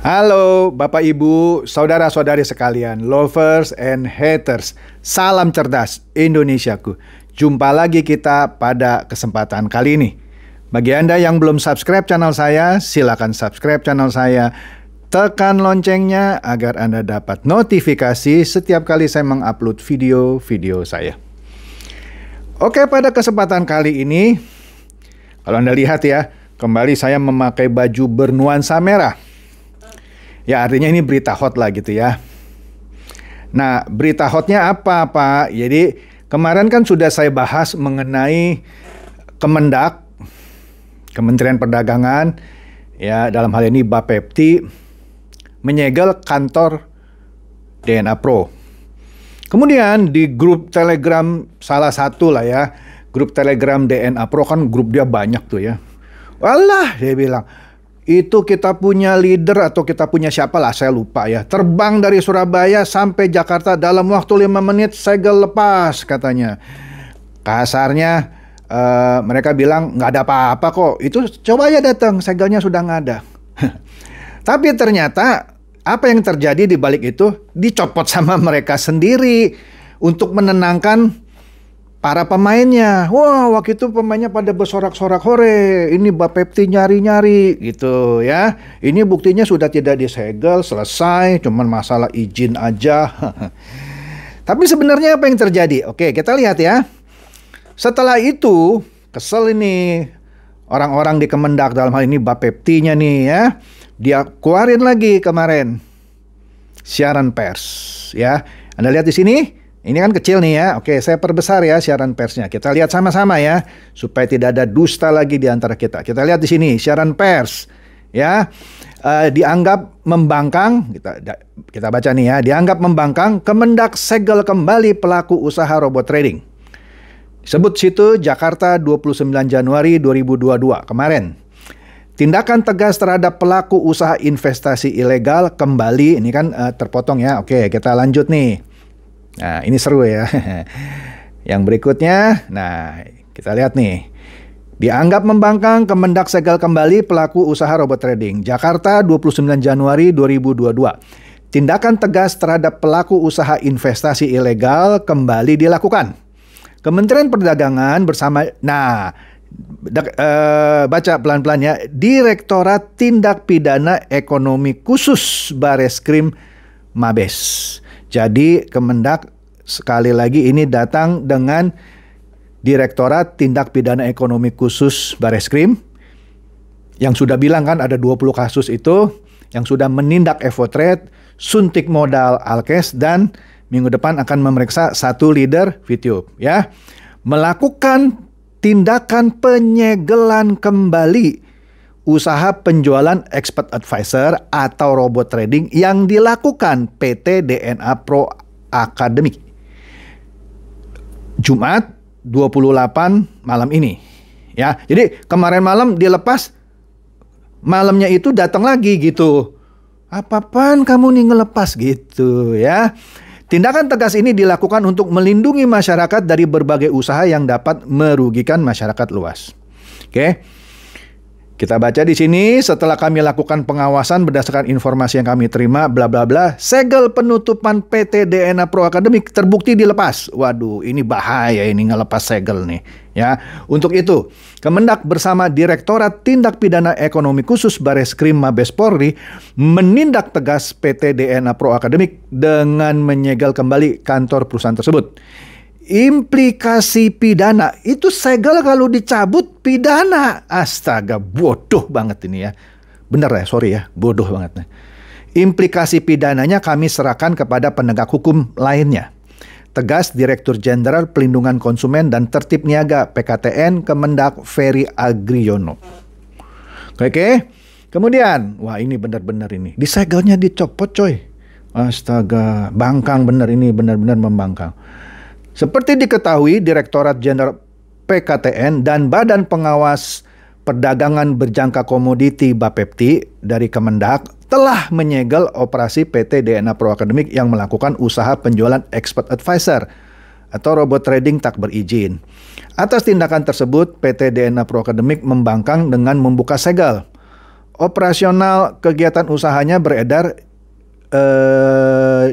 Halo Bapak Ibu, saudara-saudari sekalian, lovers and haters. Salam cerdas Indonesiaku. Jumpa lagi kita pada kesempatan kali ini. Bagi Anda yang belum subscribe channel saya, silakan subscribe channel saya. Tekan loncengnya agar Anda dapat notifikasi setiap kali saya mengupload video-video saya. Oke, pada kesempatan kali ini, kalau Anda lihat ya, kembali saya memakai baju bernuansa merah. Ya, artinya ini berita hot lah gitu ya. Nah, berita hotnya apa, Pak? Jadi, kemarin kan sudah saya bahas mengenai Kemendak, Kementerian Perdagangan, ya dalam hal ini Bapepti, menyegel kantor DNA Pro. Kemudian di grup Telegram salah satu lah ya, grup Telegram DNA Pro kan grup dia banyak tuh ya. Walah, dia bilang, itu kita punya leader atau kita punya siapa lah, saya lupa ya. Terbang dari Surabaya sampai Jakarta dalam waktu 5 menit, segel lepas katanya. Kasarnya mereka bilang nggak ada apa-apa kok. Itu coba ya datang, segelnya sudah nggak ada. Tapi ternyata apa yang terjadi di balik itu dicopot sama mereka sendiri untuk menenangkan para pemainnya. Wah, waktu itu pemainnya pada bersorak-sorak, hore, ini Bapepti nyari-nyari gitu ya. Ini buktinya sudah tidak disegel, selesai, cuman masalah izin aja. Tapi sebenarnya apa yang terjadi? Oke, kita lihat ya. Setelah itu, kesel ini orang-orang di Kemendak, dalam hal ini Bapeptinya nih ya. Dia keluarin lagi kemarin siaran pers ya. Anda lihat di sini. Ini kan kecil nih ya. Oke, saya perbesar ya siaran persnya. Kita lihat sama-sama ya, supaya tidak ada dusta lagi di antara kita. Kita lihat di sini siaran pers ya. Dianggap membangkang, kita baca nih ya. Dianggap membangkang, Kemendak segel kembali pelaku usaha robot trading. Disebut situ Jakarta 29 Januari 2022 kemarin. Tindakan tegas terhadap pelaku usaha investasi ilegal kembali. Ini kan terpotong ya. Oke, kita lanjut nih. Nah, ini seru ya. Yang berikutnya, nah kita lihat nih. Dianggap membangkang, Kemendak segel kembali pelaku usaha robot trading. Jakarta 29 Januari 2022. Tindakan tegas terhadap pelaku usaha investasi ilegal kembali dilakukan. Kementerian Perdagangan bersama, baca pelan-pelan ya. Direktorat Tindak Pidana Ekonomi Khusus Bareskrim Mabes. Jadi Kemendak sekali lagi ini datang dengan Direktorat Tindak Pidana Ekonomi Khusus Bareskrim yang sudah bilang kan ada 20 kasus itu yang sudah menindak Evotrade, suntik modal Alkes, dan minggu depan akan memeriksa satu leader VTube ya. Melakukan tindakan penyegelan kembali usaha penjualan expert advisor atau robot trading yang dilakukan PT DNA Pro Academy. Jumat 28 malam ini. Ya, jadi kemarin malam dilepas, malamnya itu datang lagi gitu. Apa-apaan kamu nih ngelepas gitu ya. Tindakan tegas ini dilakukan untuk melindungi masyarakat dari berbagai usaha yang dapat merugikan masyarakat luas. Oke. Kita baca di sini, setelah kami lakukan pengawasan berdasarkan informasi yang kami terima, bla bla bla, segel penutupan PT DNA Pro Academy terbukti dilepas. Waduh, ini bahaya ini ngelepas segel nih. Ya, untuk itu, Kemendak bersama Direktorat Tindak Pidana Ekonomi Khusus Bareskrim Mabes Polri menindak tegas PT DNA Pro Academy dengan menyegel kembali kantor perusahaan tersebut. Implikasi pidana, itu segel kalau dicabut pidana. Astaga, bodoh banget ini ya. Bener ya, sorry ya, bodoh banget. Implikasi pidananya kami serahkan kepada penegak hukum lainnya. Tegas Direktur Jenderal Pelindungan Konsumen dan Tertib Niaga PKTN Kemendak Ferry Agriono. Oke. Kemudian, wah ini benar-benar ini. Disegelnya dicopot coy. Astaga, bangkang bener ini, benar-benar membangkang. Seperti diketahui, Direktorat Jenderal PKTN dan Badan Pengawas Perdagangan Berjangka Komoditi Bapepti dari Kemendak telah menyegel operasi PT DNA Pro Academy yang melakukan usaha penjualan expert advisor atau robot trading tak berizin. Atas tindakan tersebut, PT DNA Pro Academy membangkang dengan membuka segel. operasional kegiatan usahanya beredar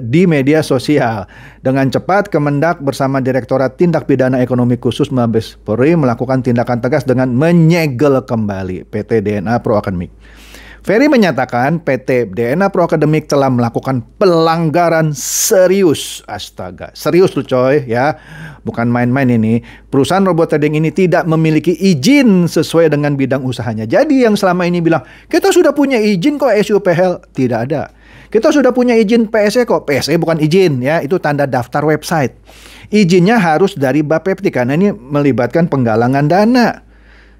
di media sosial. Dengan cepat, Kemendak bersama Direktorat Tindak Pidana Ekonomi Khusus Mabes Polri melakukan tindakan tegas dengan menyegel kembali PT DNA Pro Academic. Ferry menyatakan PT DNA Pro Academic telah melakukan pelanggaran serius. Astaga, serius tuh coy ya. Bukan main-main ini. Perusahaan robot trading ini tidak memiliki izin sesuai dengan bidang usahanya. Jadi yang selama ini bilang, kita sudah punya izin kok SUPL. Tidak ada. Kita sudah punya izin PSE kok. PSE bukan izin ya, itu tanda daftar website. Izinnya harus dari Bapepti karena ini melibatkan penggalangan dana.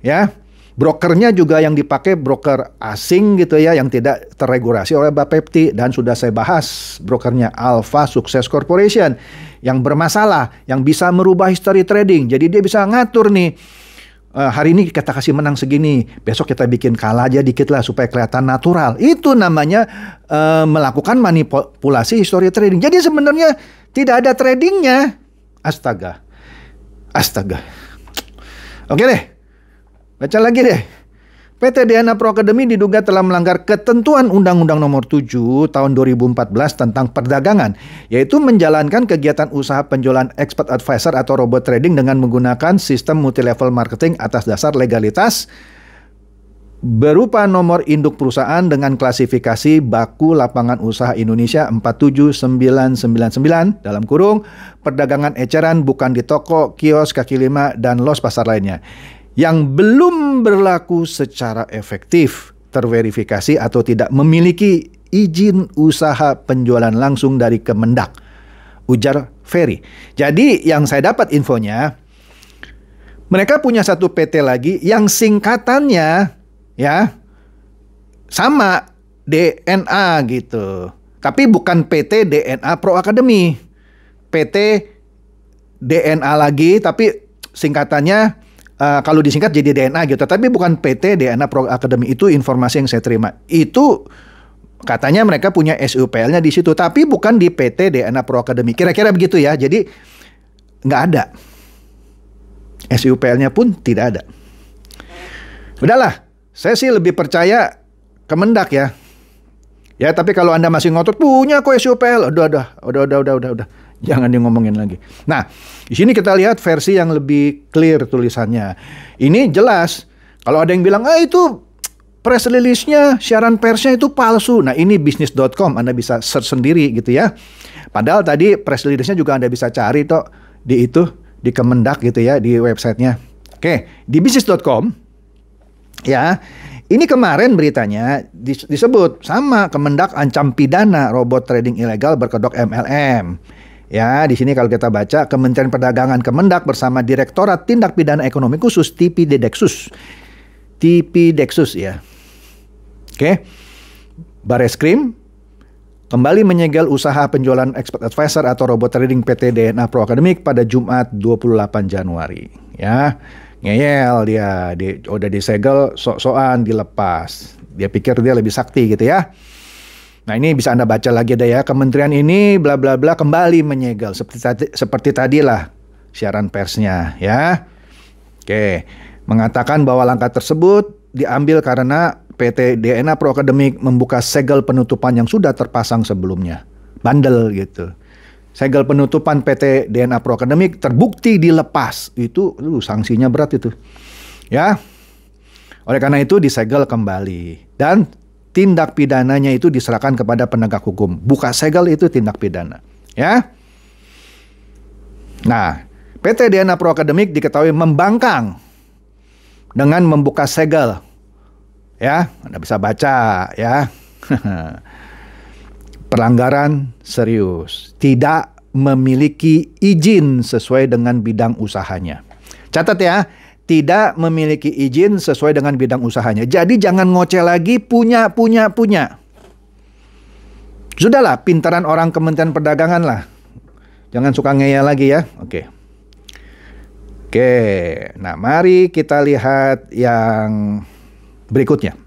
Ya. Brokernya juga yang dipakai broker asing gitu ya, yang tidak terregulasi oleh Bapepti. Dan sudah saya bahas brokernya Alpha Success Corporation yang bermasalah, yang bisa merubah history trading. Jadi dia bisa ngatur nih, hari ini kita kasih menang segini, besok kita bikin kalah aja dikit lah supaya kelihatan natural. Itu namanya melakukan manipulasi history trading. Jadi sebenarnya tidak ada tradingnya. Astaga. Oke deh. Baca lagi deh. PT DNA Pro Academy diduga telah melanggar ketentuan Undang-Undang Nomor 7 Tahun 2014 tentang perdagangan, yaitu menjalankan kegiatan usaha penjualan expert advisor atau robot trading dengan menggunakan sistem multilevel marketing atas dasar legalitas berupa nomor induk perusahaan dengan klasifikasi Baku Lapangan Usaha Indonesia 47999 dalam kurung perdagangan eceran bukan di toko, kios, kaki lima, dan los pasar lainnya, yang belum berlaku secara efektif, terverifikasi atau tidak memiliki izin usaha penjualan langsung dari Kemendak, ujar Ferry. Jadi yang saya dapat infonya, mereka punya satu PT lagi yang singkatannya ya sama DNA gitu. Tapi bukan PT DNA Pro Academy. PT DNA lagi tapi singkatannya kalau disingkat jadi DNA gitu, tapi bukan PT DNA Pro Academy. Itu informasi yang saya terima. Itu katanya mereka punya SUPL-nya di situ, tapi bukan di PT DNA Pro Academy. Kira-kira begitu ya. Jadi nggak ada. SUPL-nya pun tidak ada. Udahlah, saya sih lebih percaya Kemendak ya. Ya, tapi kalau Anda masih ngotot punya kok SUPL, udah. Jangan ngomongin lagi. Nah, di sini kita lihat versi yang lebih clear tulisannya. Ini jelas. Kalau ada yang bilang, itu press release-nya, siaran persnya itu palsu. Nah, ini bisnis.com. Anda bisa search sendiri gitu ya. Padahal tadi press release-nya juga Anda bisa cari toh di Kemendak gitu ya, di websitenya. Oke, di bisnis.com ya. Ini kemarin beritanya disebut sama Kemendak ancam pidana robot trading ilegal berkedok MLM. Ya, di sini kalau kita baca, Kementerian Perdagangan Kemendak bersama Direktorat Tindak Pidana Ekonomi Khusus TPDeksus ya. Oke. Bareskrim kembali menyegel usaha penjualan expert advisor atau robot trading PT DNA Pro Academic pada Jumat 28 Januari. Ya, ngeyel dia udah disegel, sok-sokan dilepas. Dia pikir dia lebih sakti gitu ya. Nah, ini bisa Anda baca lagi deh ya. Kementerian ini bla bla bla kembali menyegel seperti tadilah siaran persnya ya. Oke, mengatakan bahwa langkah tersebut diambil karena PT DNA Pro Academic membuka segel penutupan yang sudah terpasang sebelumnya. Bandel gitu. Segel penutupan PT DNA Pro Academic terbukti dilepas. Itu sanksinya berat itu. Ya. Oleh karena itu disegel kembali dan tindak pidananya itu diserahkan kepada penegak hukum. Buka segel itu tindak pidana. Ya. Nah, PT DNA Pro Academic diketahui membangkang dengan membuka segel. Ya, Anda bisa baca ya. Pelanggaran serius. Tidak memiliki izin sesuai dengan bidang usahanya. Catat ya. Tidak memiliki izin sesuai dengan bidang usahanya. Jadi jangan ngoceh lagi punya. Sudahlah, pintaran orang Kementerian Perdagangan lah. Jangan suka ngeyel lagi ya. Oke. Nah mari kita lihat yang berikutnya.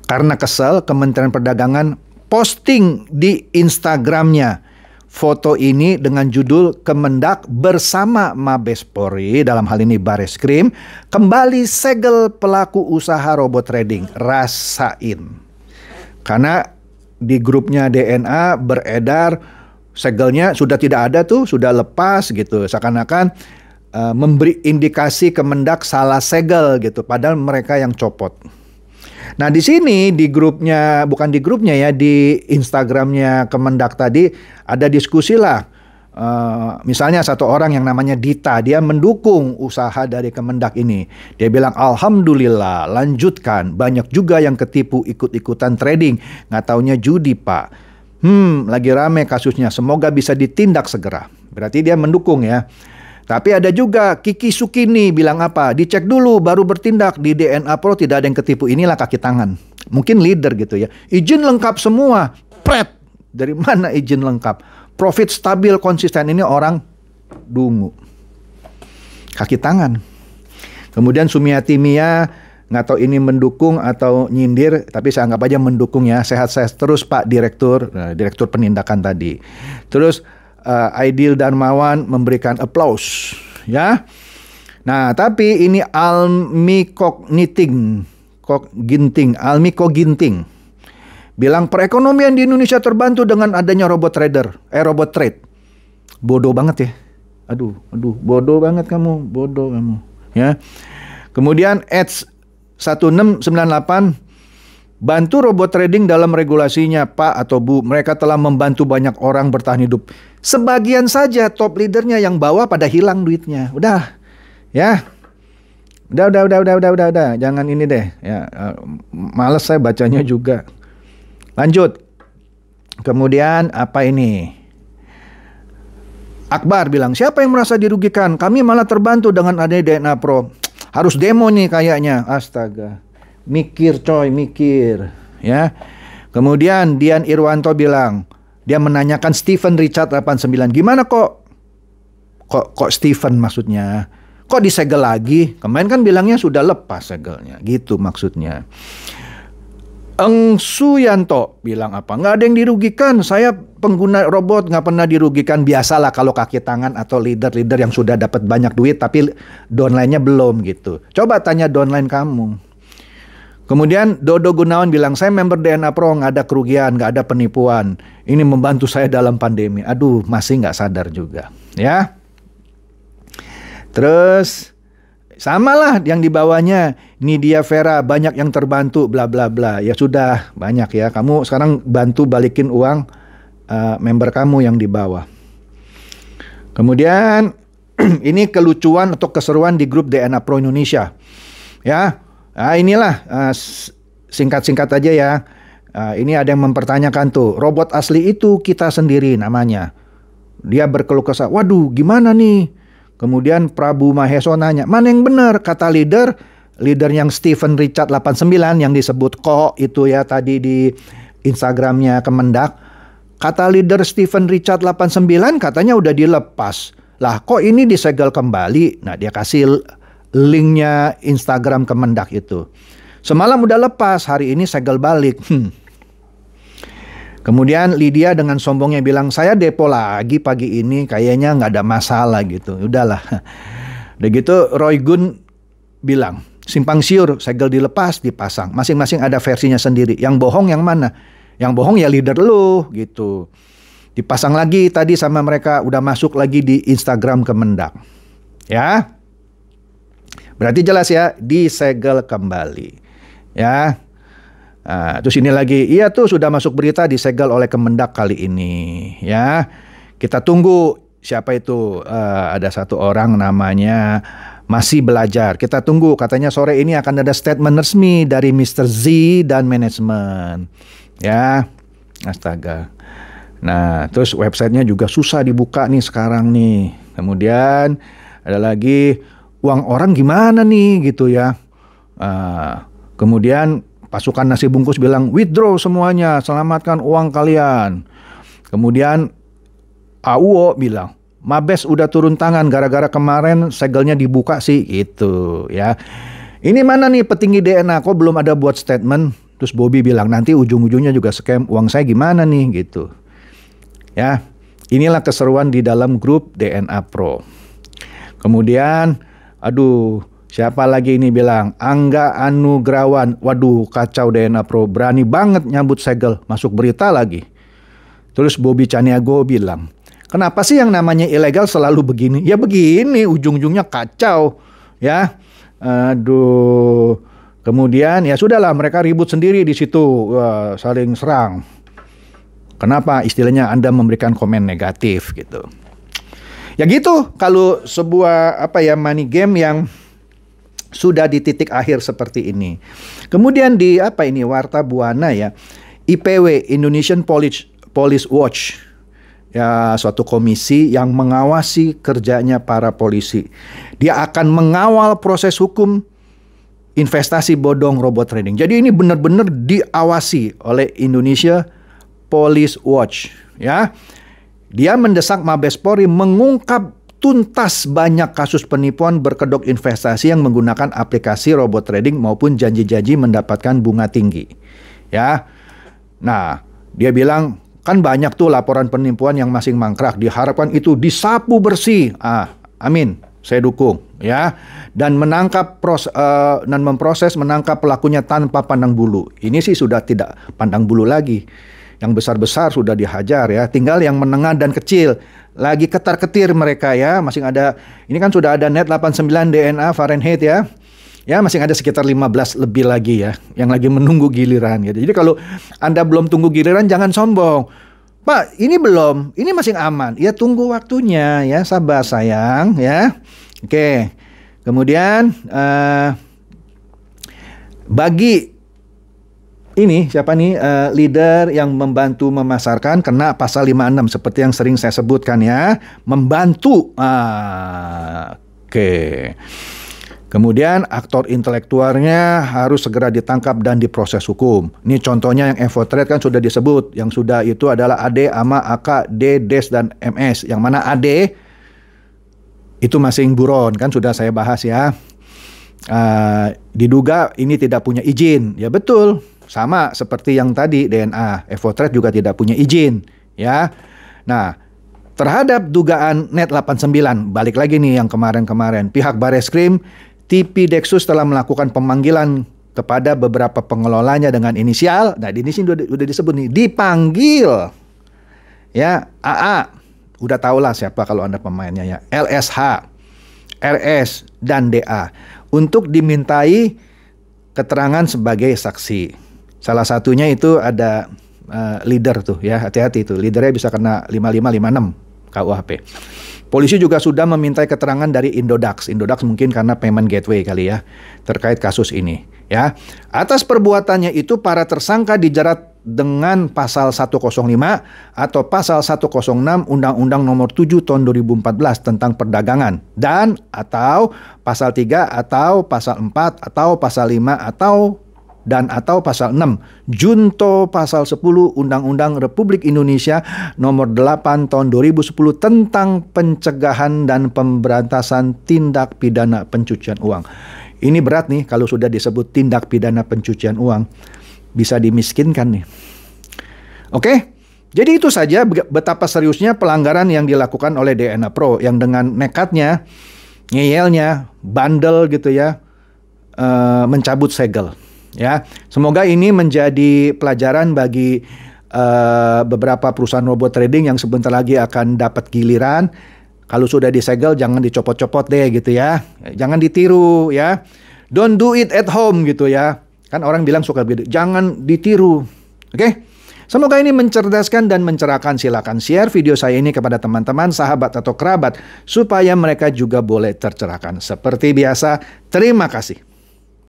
Karena kesel, Kementerian Perdagangan posting di Instagramnya foto ini dengan judul Kemendak bersama Mabes Polri, dalam hal ini Bareskrim, kembali segel pelaku usaha robot trading. Rasain. Karena di grupnya DNA beredar segelnya sudah tidak ada tuh, sudah lepas gitu. Seakan-akan memberi indikasi Kemendak salah segel gitu, padahal mereka yang copot. Nah di sini di grupnya, bukan di grupnya ya, di Instagramnya Kemendak tadi ada diskusi lah. Misalnya satu orang yang namanya Dita, dia mendukung usaha dari Kemendak ini. Dia bilang alhamdulillah, lanjutkan. Banyak juga yang ketipu ikut-ikutan trading, nggak taunya judi pak. Lagi rame kasusnya, semoga bisa ditindak segera. Berarti dia mendukung ya. Tapi ada juga Kiki Sukini bilang apa? Dicek dulu baru bertindak. Di DNA Pro tidak ada yang ketipu. Inilah kaki tangan. Mungkin leader gitu ya. Izin lengkap semua. Pret. Dari mana izin lengkap? Profit stabil konsisten. Ini orang dungu. Kaki tangan. Kemudian Sumiati Mia, nggak tahu ini mendukung atau nyindir, tapi saya anggap aja mendukung ya. Sehat-sehat terus Pak Direktur. Direktur penindakan tadi. Terus Aidil Darmawan memberikan applause ya. Nah, tapi ini Almi Ginting bilang perekonomian di Indonesia terbantu dengan adanya robot trade. Bodoh banget ya. Aduh, bodoh banget kamu ya. Kemudian Eds 1698, bantu robot trading dalam regulasinya Pak atau Bu. Mereka telah membantu banyak orang bertahan hidup. Sebagian saja top leadernya yang bawa pada hilang duitnya. Udah. Ya. Udah. Jangan ini deh. Ya, males saya bacanya juga. Lanjut. Kemudian apa ini? Akbar bilang, siapa yang merasa dirugikan? Kami malah terbantu dengan adanya DNA Pro. Harus demo nih kayaknya. Astaga. Mikir coy, ya. Kemudian Dian Irwanto bilang, dia menanyakan Stephen Richard 89, gimana kok Stephen maksudnya? Kok disegel lagi? Kemarin kan bilangnya sudah lepas segelnya, gitu maksudnya. Eng Suyanto bilang apa? Nggak ada yang dirugikan, saya pengguna robot nggak pernah dirugikan. Biasalah kalau kaki tangan atau leader-leader yang sudah dapat banyak duit tapi downline-nya belum gitu. Coba tanya downline kamu. Kemudian Dodo Gunawan bilang, saya member DNA Pro, nggak ada kerugian, nggak ada penipuan. Ini membantu saya dalam pandemi. Aduh, masih nggak sadar juga. Ya. Terus, samalah yang di bawahnya. Nidia Vera, banyak yang terbantu, bla bla bla. Ya sudah, banyak ya. Kamu sekarang bantu balikin uang member kamu yang di bawah. Kemudian, ini kelucuan atau keseruan di grup DNA Pro Indonesia. Ya. Nah inilah singkat-singkat aja ya. Ini ada yang mempertanyakan tuh, robot asli itu kita sendiri namanya. Dia berkeluh kesah, waduh gimana nih? Kemudian Prabu Maheso nanya, mana yang benar? Kata leader yang Stephen Richard 89 yang disebut itu ya tadi di Instagramnya Kemendak. Kata leader Stephen Richard 89 katanya udah dilepas. Lah kok ini disegel kembali? Nah dia kasih linknya Instagram Kemendak itu. Semalam udah lepas, hari ini segel balik. Kemudian Lydia dengan sombongnya bilang, saya depo lagi pagi ini, kayaknya nggak ada masalah gitu. Udahlah. Udah gitu Roy Gun bilang, simpang siur, segel dilepas, dipasang. Masing-masing ada versinya sendiri. Yang bohong yang mana? Yang bohong ya leader lu gitu. Dipasang lagi tadi sama mereka, udah masuk lagi di Instagram Kemendak. Ya. Berarti jelas ya, disegel kembali. Ya. Terus ini lagi, iya tuh sudah masuk berita disegel oleh Kemendak kali ini. Ya. Kita tunggu siapa itu. Ada satu orang namanya masih belajar. Kita tunggu, katanya sore ini akan ada statement resmi dari Mr. Z dan manajemen. Ya. Astaga. Nah, terus websitenya juga susah dibuka nih sekarang nih. Kemudian ada lagi, uang orang gimana nih gitu ya. Kemudian pasukan nasi bungkus bilang withdraw semuanya, selamatkan uang kalian. Kemudian AUO bilang Mabes udah turun tangan gara-gara kemarin segelnya dibuka sih gitu ya. Ini mana nih petinggi DNA kok belum ada buat statement. Terus Bobby bilang nanti ujung-ujungnya juga scam, uang saya gimana nih gitu. Ya. Inilah keseruan di dalam grup DNA Pro. Kemudian, aduh, siapa lagi ini bilang? Angga Anugrawan. Waduh, kacau DNA Pro. Berani banget nyambut segel. Masuk berita lagi. Terus Bobby Caniago bilang, kenapa sih yang namanya ilegal selalu begini? Ya begini, ujung-ujungnya kacau. Ya, aduh. Kemudian ya sudahlah, mereka ribut sendiri di situ, saling serang. Kenapa istilahnya Anda memberikan komen negatif gitu. Ya gitu, kalau sebuah money game yang sudah di titik akhir seperti ini. Kemudian di Warta Buana ya, IPW, Indonesian Police Watch. Ya, suatu komisi yang mengawasi kerjanya para polisi. Dia akan mengawal proses hukum investasi bodong robot trading. Jadi ini benar-benar diawasi oleh Indonesia Police Watch, ya. Dia mendesak Mabes Polri mengungkap tuntas banyak kasus penipuan berkedok investasi yang menggunakan aplikasi robot trading maupun janji-janji mendapatkan bunga tinggi. Ya. Nah, dia bilang kan banyak tuh laporan penipuan yang masih mangkrak, diharapkan itu disapu bersih. Amin. Saya dukung, ya. Dan memproses menangkap pelakunya tanpa pandang bulu. Ini sih sudah tidak pandang bulu lagi. Yang besar-besar sudah dihajar ya, tinggal yang menengah dan kecil lagi ketar-ketir mereka ya. Masih ada, ini kan sudah ada net 89 DNA Fahrenheit ya. Ya masih ada sekitar 15 lebih lagi ya yang lagi menunggu giliran gitu. Jadi kalau Anda belum tunggu giliran jangan sombong. Pak, ini belum, ini masih aman. Ya tunggu waktunya ya, sabar sayang ya. Oke. Kemudian bagi ini siapa nih leader yang membantu memasarkan kena pasal 56 seperti yang sering saya sebutkan ya, membantu. Oke. Kemudian aktor intelektualnya harus segera ditangkap dan diproses hukum. Ini contohnya yang Evotrade kan sudah disebut, yang sudah itu adalah AD, AMA, AK, D, DES dan MS. Yang mana AD itu masing buron kan sudah saya bahas ya. Diduga ini tidak punya izin. Ya betul. Sama seperti yang tadi DNA, Evotrade juga tidak punya izin, ya. Nah, terhadap dugaan Net 89, balik lagi nih yang kemarin-kemarin, pihak Bareskrim, TP Dexus telah melakukan pemanggilan kepada beberapa pengelolanya dengan inisial. Nah, di sini udah disebut nih, dipanggil. Ya, AA, udah tahulah siapa kalau Anda pemainnya ya, LSH, RS, dan DA untuk dimintai keterangan sebagai saksi. Salah satunya itu ada leader tuh ya, hati-hati tuh. Leadernya bisa kena 5556 KUHP. Polisi juga sudah memintai keterangan dari Indodax. Indodax mungkin karena payment gateway kali ya, terkait kasus ini ya. Atas perbuatannya itu para tersangka dijerat dengan pasal 105 atau pasal 106 Undang-Undang Nomor 7 Tahun 2014 tentang perdagangan dan atau pasal 3 atau pasal 4 atau pasal 5 atau pasal 6 Junto pasal 10 Undang-Undang Republik Indonesia Nomor 8 Tahun 2010 tentang pencegahan dan pemberantasan tindak pidana pencucian uang. Ini berat nih kalau sudah disebut tindak pidana pencucian uang, bisa dimiskinkan nih. Oke, jadi itu saja betapa seriusnya pelanggaran yang dilakukan oleh DNA Pro yang dengan nekatnya, ngeyelnya, bandel gitu ya, mencabut segel. Ya, semoga ini menjadi pelajaran bagi beberapa perusahaan robot trading yang sebentar lagi akan dapat giliran. Kalau sudah disegel jangan dicopot-copot deh gitu ya. Jangan ditiru ya. Don't do it at home gitu ya. Kan orang bilang suka begitu. Jangan ditiru. Oke? Semoga ini mencerdaskan dan mencerahkan. Silakan share video saya ini kepada teman-teman, sahabat atau kerabat supaya mereka juga boleh tercerahkan. Seperti biasa, terima kasih.